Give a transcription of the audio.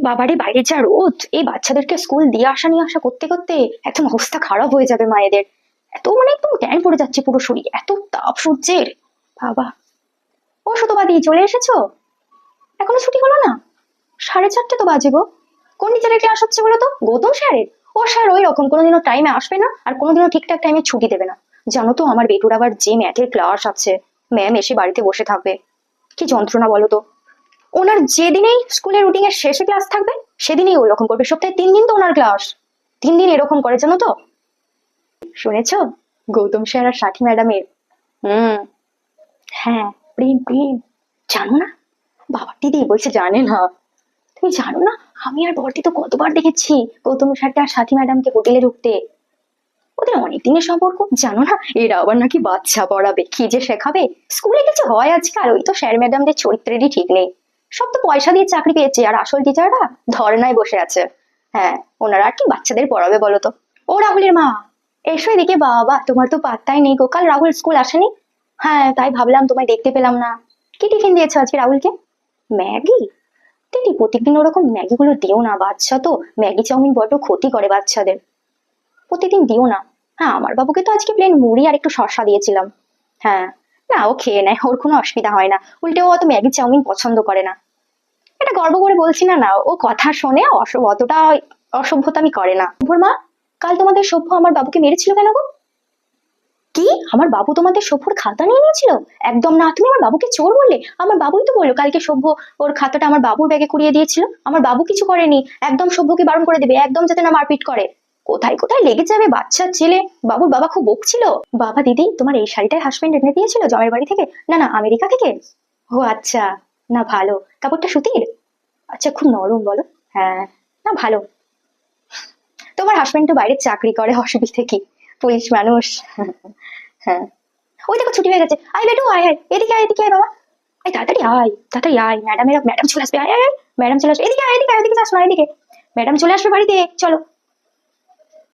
বাবারে বাইরে যা রোদ, এই বাচ্চাদেরকে স্কুল দিয়ে আসা নিয়ে আসা করতে করতে একদম অবস্থা খারাপ হয়ে যাবে মায়েদের। এত মানে একদম ট্যান পড়ে যাচ্ছে পুরো শরীর, এত তাপ সূর্যের। বাবা, ও সুতোবাদি চলে এসেছো? এখনো ছুটি হলো না? 4:30 তো বাজে গো। কোন টিচারের ক্লাস হচ্ছে বলো তো? গৌতম স্যারের? ও স্যার ওই রকম কোনোদিনও টাইমে আসবে না, আর কোনোদিনও ঠিকঠাক টাইমে ছুটি দেবে না। জানো তো আমার বেটুর আবার যে ম্যাথের ক্লাস আছে, ম্যাম এসে বাড়িতে বসে থাকবে। কি যন্ত্রণা বলো তো। ওনার যেদিনেই স্কুলের রুটিন এর শেষে ক্লাস থাকবে, সেদিনই ওরকম করবে। সপ্তাহে 3 দিন তো ওনার ক্লাস, 3 দিন এরকম করে, জানো তো? শুনেছো? গৌতম স্যার আর সাথী ম্যাডামের। হুম। হ্যাঁ, প্রেম প্রেম। জানো না? বাবা দিদি বলছে জানে না। তুমি জানো না? আমি আর বর্দি তো কতবার দেখেছি গৌতম স্যারকে আর সাথী ম্যাডামকে হোটেলে ঢুকতে। ওদের অনেক দিনের সম্পর্ক, জানো না? এরা আবার নাকি বাচ্চা পড়াবে, কি যে শেখাবে। স্কুলে কিছু হয় আজকাল, ওই তো স্যার ম্যাডামদের চরিত্রেরই ঠিক নেই। সব তো পয়সা দিয়ে চাকরি পেয়েছে, আর আসল টিচাররা ধর্নায় বসে আছে। হ্যাঁ, ওনারা আর কি বাচ্চাদের পড়াবে বলো তো। ও রাহুলের মা, এসো এদিকে। বাবা তোমার তো পাত্তাই নেই গো, কাল রাহুল স্কুল আসেনি? হ্যাঁ, তাই ভাবলাম তোমায় দেখতে পেলাম না। কি টিফিন দিয়েছো আজকে রাহুলকে? ম্যাগি? দিদি প্রত্যেকদিন ওরকম ম্যাগি গুলো দিও না, বাচ্চা তো। ম্যাগি চাউমিন বড্ড ক্ষতি করে বাচ্চাদের। প্রতিদিন দিও না। হ্যাঁ, আমার বাবুকে তো আজকে প্লেন মুড়ি আর একটু শসা দিয়েছিলাম। হ্যাঁ। না, ও খেয়ে নেয়, ওর কোনো অসুবিধা হয় না। উল্টে ও অত ম্যাগি চাউমিন পছন্দ করে না। এটা গর্ব করে বলছি না, না ও কথা শোনে, অতটা অসভ্যতামি করে না। ভোর মা, কাল তোমাদের সভ্য আমার বাবুকে মেরেছিল কেন গো? কি? আমার বাবু তোমাদের সভ্যর খাতা নিয়ে নিয়েছিল? একদম না, তুমি আমার বাবুকে চোর বললে। আমার বাবুই তো বললো কালকে সভ্য ওর খাতাটা আমার বাবুর ব্যাগে কুড়িয়ে দিয়েছিল। আমার বাবু কিছু করেনি। একদম সভ্যকে বারণ করে দেবে, একদম যাতে না মারপিট করে। কোথায় কোথায় লেগে যাবে বাচ্চা ছেলে। বাবুর বাবা খুব বকছিল। বাবা দিদি, তোমার এই শাড়িটাই হাজবেন্ড এনে দিয়েছিল জমের বাড়ি থেকে? না না, আমেরিকা থেকে। ও আচ্ছা। না ভালো। কাপড়টা সুতির? আচ্ছা, খুব নরম বলো। হ্যাঁ। না ভালো। তোমার হাজবেন্ড তো বাইরে চাকরি করে, অসুবিধে কি? পুলিশ মানুষ। হ্যাঁ। ওই দেখো ছুটি হয়ে গেছে। আয় বেটু, আয় আয়, এদিকে আয়, এদিকে আয় বাবা। আয় তাড়াতাড়ি আয়, তাড়াতাড়ি আয়, ম্যাডাম চলে আসবে। আয় আয় আয়, ম্যাডাম চলে আসবে। এদিকে আয়, এদিকে আয়, এদিকে যাস না, এদিকে। ম্যাডাম চলে আসবে বাড়িতে, চলো।